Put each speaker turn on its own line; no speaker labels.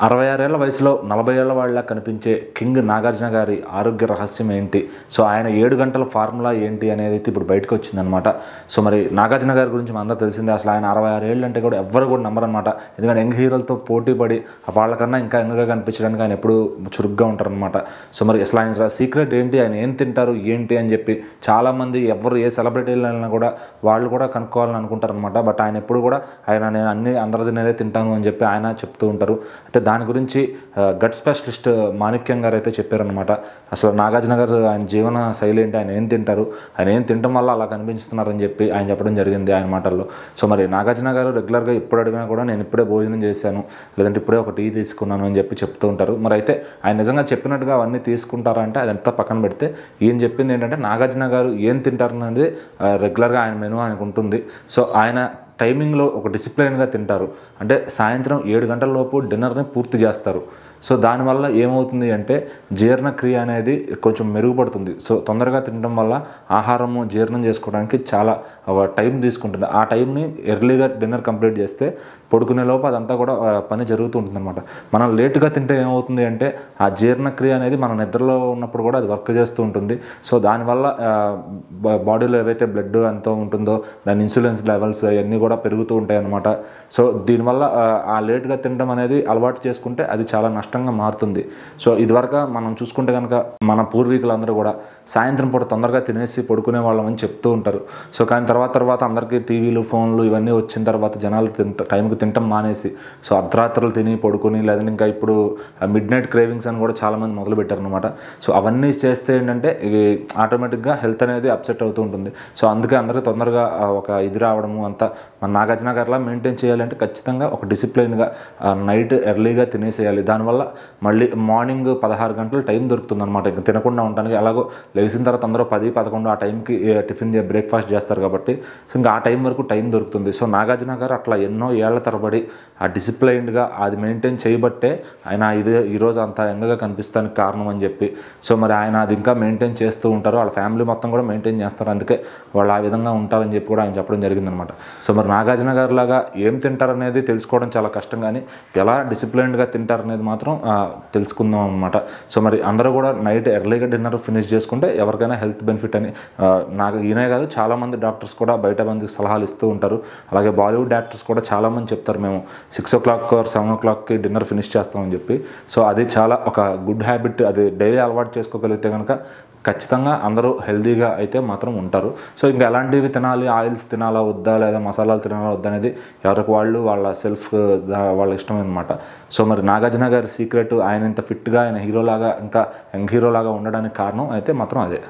66 ఏళ్ల వయసులో 40 ఏళ్ల వాళ్ళ కనిపించే కింగ్ నాగార్జున గారి ఆరోగ్య రహస్యం ఏంటి? సో ఆయన 7 గంటల ఫార్ములా ఏంటి అనేది ఇప్పుడు బయటకు వచ్చిందనమాట. సో మరి నాగార్జున గారి గురించి మనందరూ తెలిసిందే. అసలు ఆయన 66 ఏళ్ళు అంటే కూడా ఎవ్వరు కూడా నమ్మరనమాట. ఎందుకంటే యంగ్ హీరోలతో పోటీ పడి వాళ్ళకన్నా ఇంకా యంగ్గా కనిపించడానికి ఆయన ఎప్పుడు చురుగ్గా ఉంటారనమాట. సో మరి అసలు ఆయన సీక్రెట్ ఏంటి, ఆయన ఏం తింటారు ఏంటి అని చెప్పి చాలామంది ఎవరు ఏ సెలబ్రిటీలు అయినా కూడా వాళ్ళు కూడా కనుక్కోవాలని అనుకుంటారనమాట. బట్ ఆయన ఎప్పుడు కూడా నేను అందరి తినేదే తింటాను అని చెప్పి ఆయన చెప్తూ ఉంటారు. అయితే దాని గురించి గట్ స్పెషలిస్ట్ మాణిక్యం గారు అయితే చెప్పారనమాట. అసలు నాగార్జున గారు ఆయన జీవన శైలి ఏంటి, ఆయన ఏం తింటారు, ఆయన ఏం తినడం వల్ల అలా కనిపిస్తున్నారని చెప్పి ఆయన చెప్పడం జరిగింది ఆయన మాటల్లో. సో మరి నాగార్జున గారు రెగ్యులర్గా ఎప్పుడు అడిగినా కూడా నేను ఇప్పుడే భోజనం చేశాను, లేదంటే ఇప్పుడే ఒక టీ తీసుకున్నాను అని చెప్పి చెప్తూ ఉంటారు. మరి అయితే ఆయన నిజంగా చెప్పినట్టుగా అవన్నీ తీసుకుంటారా అంటే అదంతా పక్కన పెడితే ఈయన చెప్పింది ఏంటంటే నాగార్జున గారు ఏం తింటారు అనేది రెగ్యులర్గా ఆయన మెనూ ఆయనకు ఉంటుంది. సో ఆయన టైమింగ్లో ఒక డిసిప్లైన్గా తింటారు. అంటే సాయంత్రం 7 గంటల లోపు డిన్నర్ని పూర్తి చేస్తారు. సో దానివల్ల ఏమవుతుంది అంటే జీర్ణక్రియ అనేది కొంచెం మెరుగుపడుతుంది. సో తొందరగా తినడం వల్ల ఆహారము జీర్ణం చేసుకోవడానికి చాలా టైం తీసుకుంటుంది. ఆ టైంని ఎర్లీగా డిన్నర్ కంప్లీట్ చేస్తే పడుకునే లోపు అదంతా కూడా పని జరుగుతూ ఉంటుంది అనమాట. మనం లేటుగా తింటే ఏమవుతుంది అంటే ఆ జీర్ణక్రియ అనేది మన నిద్రలో ఉన్నప్పుడు కూడా అది వర్క్ చేస్తూ ఉంటుంది. సో దానివల్ల బాడీలో ఏవైతే బ్లడ్ ఎంతో ఉంటుందో దాని ఇన్సులిన్స్ లెవెల్స్ అవన్నీ కూడా పెరుగుతూ ఉంటాయి అన్నమాట. సో దీనివల్ల ఆ లేటుగా తినడం అనేది అలవాటు చేసుకుంటే అది చాలా నష్టంగా మారుతుంది. సో ఇదివరకు మనం చూసుకుంటే కనుక మన పూర్వీకులందరూ కూడా సాయంత్రం పూట తొందరగా తినేసి పడుకునే వాళ్ళమని చెప్తూ ఉంటారు. సో కానీ తర్వాత అందరికీ టీవీలు ఫోన్లు ఇవన్నీ వచ్చిన తర్వాత జనాలు టైంకి తినటం మానేసి సో అర్ధరాత్రులు తిని పడుకుని లేదంటే ఇంకా ఇప్పుడు మిడ్ నైట్ క్రేవింగ్స్ అని కూడా చాలామంది మొదలు పెట్టారనమాట. సో అవన్నీ చేస్తే ఏంటంటే ఇవి ఆటోమేటిక్గా హెల్త్ అనేది అప్సెట్ అవుతూ ఉంటుంది. సో అందుకే అందరికీ తొందరగా ఒక ఇది రావడము అంతా మన నాగార్జున గారిలా మెయింటైన్ చేయాలంటే ఖచ్చితంగా ఒక డిసిప్లైన్గా నైట్ ఎర్లీగా తినేసేయాలి. దానివల్ల మళ్ళీ మార్నింగ్ 16 గంటలు టైం దొరుకుతుంది అనమాట. ఇంకా తినకుండా ఉండడానికి. అలాగో లేచిన తర్వాత అందరూ 10-11 ఆ టైంకి టిఫిన్ బ్రేక్ఫాస్ట్ చేస్తారు కాబట్టి సో ఇంకా ఆ టైం వరకు టైం దొరుకుతుంది. సో నాగార్జున గారు అట్లా ఎన్నో ఏళ్ల తరబడి ఆ డిసిప్లైన్డ్గా అది మెయింటైన్ చేయబట్టే ఆయన ఈరోజు అంత యంగ్గా కనిపిస్తానికి కారణం అని చెప్పి సో మరి ఆయన అది ఇంకా మెయింటైన్ చేస్తూ ఉంటారు. వాళ్ళ ఫ్యామిలీ మొత్తం కూడా మెయింటైన్ చేస్తారు. అందుకే వాళ్ళు ఆ విధంగా ఉంటారని చెప్పి కూడా ఆయన చెప్పడం జరిగిందనమాట. సో మరి నాగార్జున గారు లాగా ఏం తింటారనేది తెలుసుకోవడం చాలా కష్టం, కానీ ఎలా డిసిప్లైన్డ్గా తింటారనేది మాత్రం తెలుసుకుందాం అనమాట. సో మరి అందరూ కూడా నైట్ ఎర్లీగా డిన్నర్ ఫినిష్ చేసుకుంటే ఎవరికైనా హెల్త్ బెనిఫిట్ అని ఈయనే కాదు చాలామంది డాక్టర్స్ కూడా బయట మందికి సలహాలు ఇస్తూ ఉంటారు. అలాగే బాలీవుడ్ యాక్టర్స్ కూడా చాలామంది చెప్తారు మేము 6 o'clock or 7 o'clockకి డిన్నర్ ఫినిష్ చేస్తామని చెప్పి. సో అది చాలా ఒక గుడ్ హ్యాబిట్. అది డైలీ అలవాటు చేసుకోగలిగితే కనుక ఖచ్చితంగా అందరూ హెల్తీగా అయితే మాత్రం ఉంటారు. సో ఇంకా ఎలాంటివి తినాలి, ఆయిల్స్ తినాలా వద్దా లేదా మసాలాలు తినాలా వద్దా అనేది ఎవరికి వాళ్ళు వాళ్ళ ఇష్టం అనమాట. సో మరి నాగార్జున గారి సీక్రెట్ ఆయన ఇంత ఫిట్గా ఆయన హీరోలాగా ఇంకా యంగ్ హీరోలాగా ఉండడానికి కారణం అయితే మాత్రం అదే.